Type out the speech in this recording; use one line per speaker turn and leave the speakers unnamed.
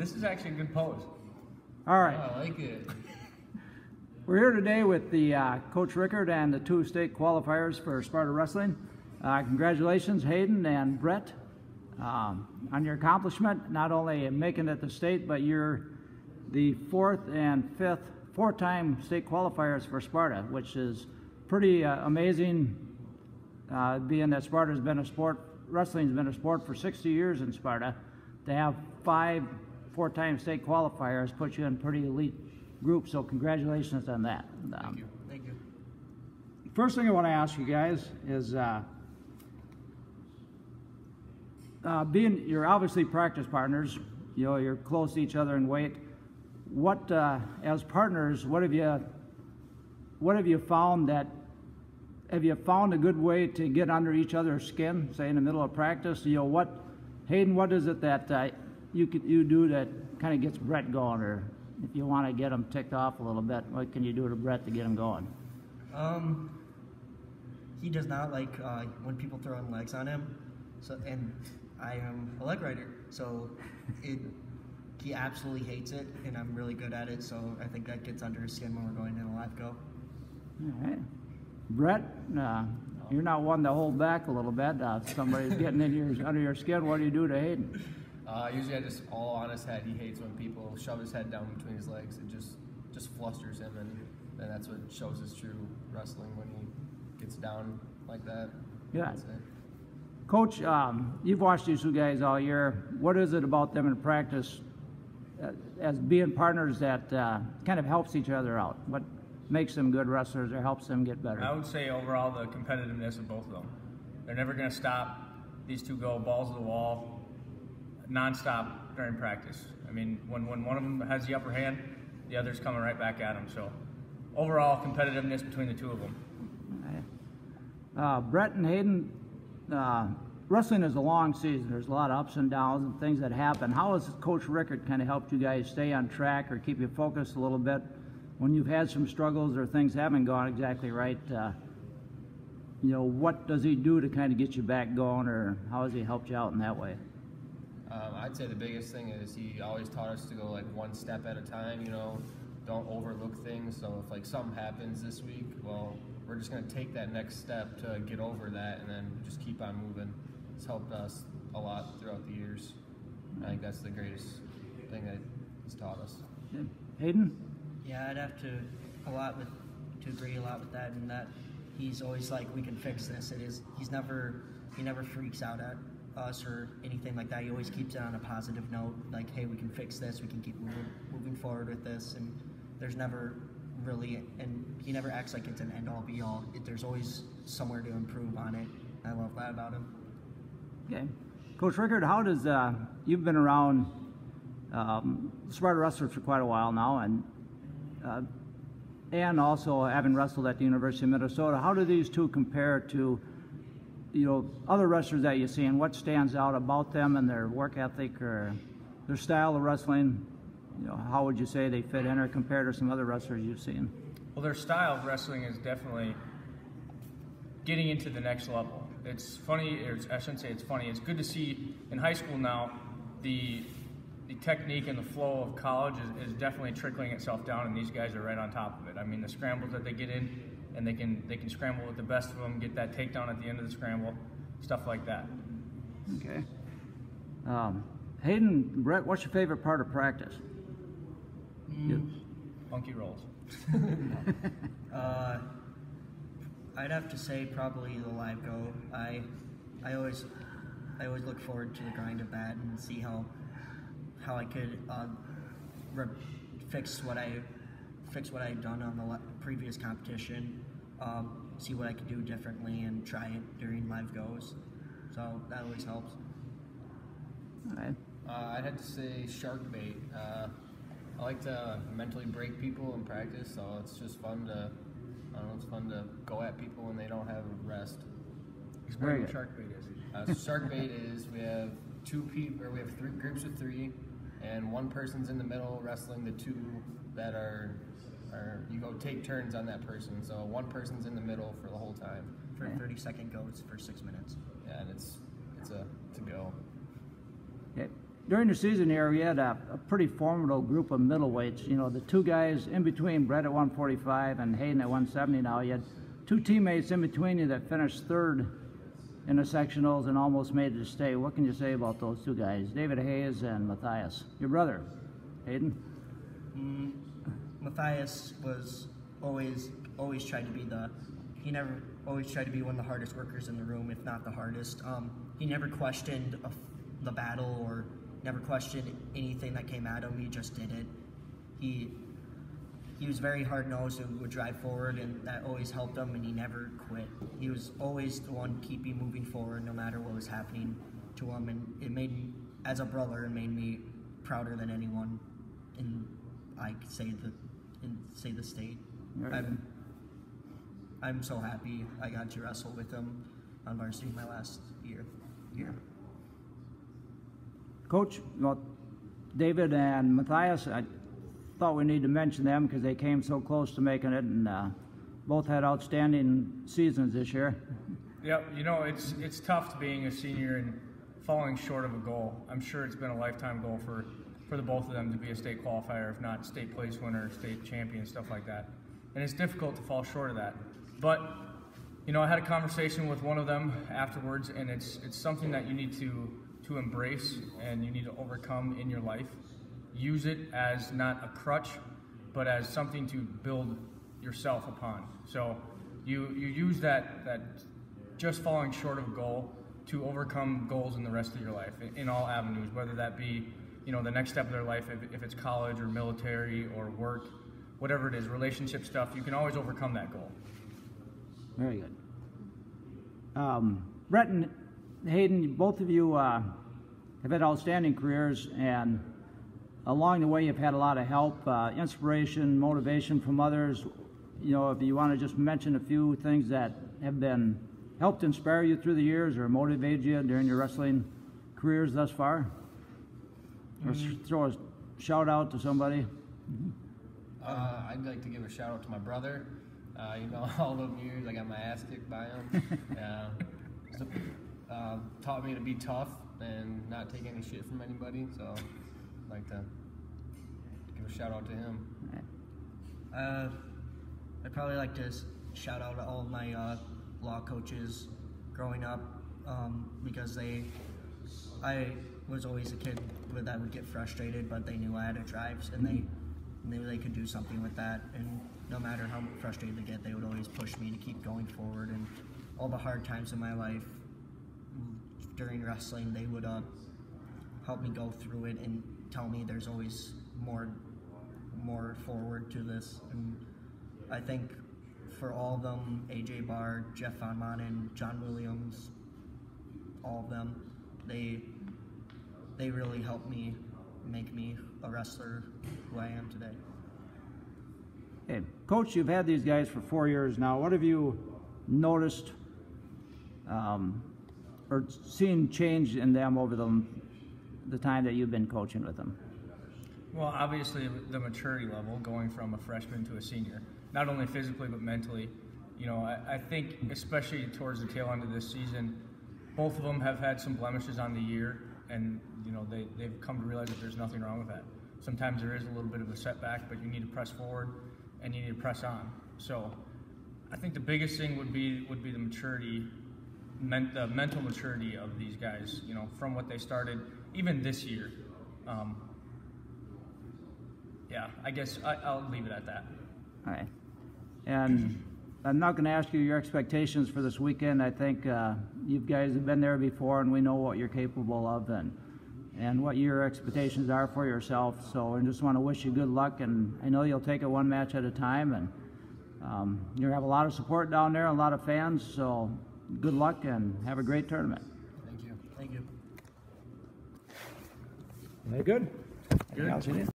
This is actually a good pose.
All right.
Oh, I like it.
We're here today with the Coach Rickard and the 2 state qualifiers for Sparta Wrestling. Congratulations, Hayden and Brett, on your accomplishment, not only in making it to state, but you're the fourth time state qualifiers for Sparta, which is pretty amazing, being that Sparta's been a sport, wrestling's been a sport for 60 years in Sparta. To have 5 four-time state qualifiers puts you in pretty elite group, so congratulations on that.
Thank you. Thank you.
First thing I want to ask you guys is, you're obviously practice partners, you know, you're close to each other in weight. What, as partners, what have you found have you found a good way to get under each other's skin, say in the middle of practice? You know, Hayden, what is it that you do that kind of gets Brett going, or if you want to get him ticked off a little bit, what can you do to Brett to get him going?
He does not like when people throw in legs on him. So, and I am a leg rider, so he absolutely hates it, and I'm really good at it. So I think that gets under his skin when we're going in a live go.
All right, Brett, you're not one to hold back a little bit. If somebody's getting under your skin, what do you do to Hayden?
Usually I just, all on his head. He hates when people shove his head down between his legs. It just flusters him, and that's what shows his true wrestling, when he gets down like that.
Yeah. Coach, you've watched these 2 guys all year. What is it about them in practice as being partners that kind of helps each other out? What makes them good wrestlers or helps them get better?
I would say overall the competitiveness of both of them. They're never going to stop. These 2 go balls to the wall, non-stop during practice. I mean, when one of them has the upper hand, the other's coming right back at them. So overall competitiveness between the 2 of them.
Right. Brett and Hayden, wrestling is a long season. There's a lot of ups and downs and things that happen. How has Coach Rickard kind of helped you guys stay on track or keep you focused a little bit when you've had some struggles or things haven't gone exactly right? You know, what does he do to kind of get you back going, or how has he helped you out in that way?
I'd say the biggest thing is he always taught us to go like 1 step at a time, you know, don't overlook things. So if like something happens this week, well, we're just going to take that next step to get over that and then just keep on moving. It's helped us a lot throughout the years. I think that's the greatest thing that he's taught us.
Yeah. Hayden?
Yeah, I'd have to agree a lot with that, and that he's always like, we can fix this. He never freaks out at us or anything like that. He always keeps it on a positive note, like, hey, we can fix this, we can keep moving forward with this, and there's never really, and he never acts like it's an end-all be-all. There's always somewhere to improve on it. I love that about him.
Okay. Coach Rickard, how does, you've been around Sparta wrestlers for quite a while now, and also having wrestled at the University of Minnesota, how do these 2 compare to, you know, other wrestlers that you see, and what stands out about them and their work ethic or their style of wrestling? You know, how would you say they fit in or compare to some other wrestlers you've seen?
Well, their style of wrestling is definitely getting into the next level. It's funny, or I shouldn't say it's funny, it's good to see in high school now the technique and the flow of college is definitely trickling itself down, and these guys are right on top of it. I mean, the scrambles that they get in, and they can scramble with the best of them, get that takedown at the end of the scramble, stuff like that.
Okay. Hayden, Brett, what's your favorite part of practice?
Funky rolls.
I'd have to say probably the live go. I always look forward to the grind of that and see how I could fix what I've done on the previous competition. See what I could do differently and try it during live goes. So that always helps.
All right.
I'd have to say shark bait. I like to mentally break people in practice, so it's just fun to, it's fun to go at people when they don't have a rest.
Explain what shark bait is.
Shark bait is, we have 3 groups of 3, and one person's in the middle wrestling the 2 that are you go take turns on that person. So one person's in the middle for the whole time.
For 30-second goes for 6 minutes.
Yeah, and it's a go.
Okay. during the season here, we had a pretty formidable group of middleweights. You know, the two guys in between, Brett at 145 and Hayden at 170 now. You had two teammates in between you that finished third in the sectionals and almost made it to state. What can you say about those two guys, David Hayes and Matthias? Your brother, Hayden?
Matthias was always tried to be he never always tried to be one of the hardest workers in the room, if not the hardest. He never questioned the battle or never questioned anything that came at him. He just did it. He was very hard-nosed and would drive forward, and that always helped him, and he never quit. He was always the one keeping moving forward no matter what was happening to him, and it made me, as a brother, it made me prouder than anyone in, I could say, the state.
Right.
I'm so happy I got to wrestle with him on varsity my last year.
Coach, well, David and Matthias, I thought we need to mention them because they came so close to making it, and both had outstanding seasons this year.
Yep, you know, it's tough being a senior and falling short of a goal. I'm sure it's been a lifetime goal for the both of them to be a state qualifier, if not state place winner, state champion, stuff like that. And it's difficult to fall short of that. But, you know, I had a conversation with one of them afterwards, and it's something that you need to embrace and you need to overcome in your life. Use it as not a crutch, but as something to build yourself upon. So you use that just falling short of a goal to overcome goals in the rest of your life, in all avenues, whether that be, you know, the next step of their life, if it's college or military or work, whatever it is, relationship stuff, you can always overcome that goal.
Very good. Brett and Hayden, both of you have had outstanding careers, and along the way you've had a lot of help, inspiration, motivation from others. You know, if you want to just mention a few things that have been helped inspire you through the years or motivated you during your wrestling careers thus far? Or throw a shout out to somebody?
I'd like to give a shout out to my brother. You know, all those years I got my ass kicked by him. Taught me to be tough and not take any shit from anybody. So I'd like to give a shout out to him.
I'd probably like to shout out to all of my law coaches growing up, because I was always a kid that would get frustrated, but they knew I had a drive, and they knew they could do something with that. And no matter how frustrated they get, they would always push me to keep going forward. And all the hard times in my life during wrestling, they would help me go through it and tell me there's always more forward to this. And I think for all of them, AJ Barr, Jeff Von Manen, John Williams, all of them, they really helped me make me a wrestler who I am today.
Okay. Coach, you've had these guys for 4 years now. What have you noticed or seen change in them over the time that you've been coaching with them?
Well, obviously the maturity level, going from a freshman to a senior, not only physically but mentally. You know, I think especially towards the tail end of this season, both of them have had some blemishes on the year, and you know they've come to realize that there's nothing wrong with that. Sometimes there is a little bit of a setback, but you need to press forward and you need to press on. So I think the biggest thing would be the maturity, the mental maturity of these guys. You know, from what they started, even this year. Yeah, I guess I'll leave it at that.
All right. And I'm not going to ask you your expectations for this weekend. I think you guys have been there before, and we know what you're capable of and what your expectations are for yourself. So I just want to wish you good luck, and I know you'll take it one match at a time, and you'll have a lot of support down there, a lot of fans. So good luck and have a great tournament.
Thank you.
Thank you.
Very good.
Good.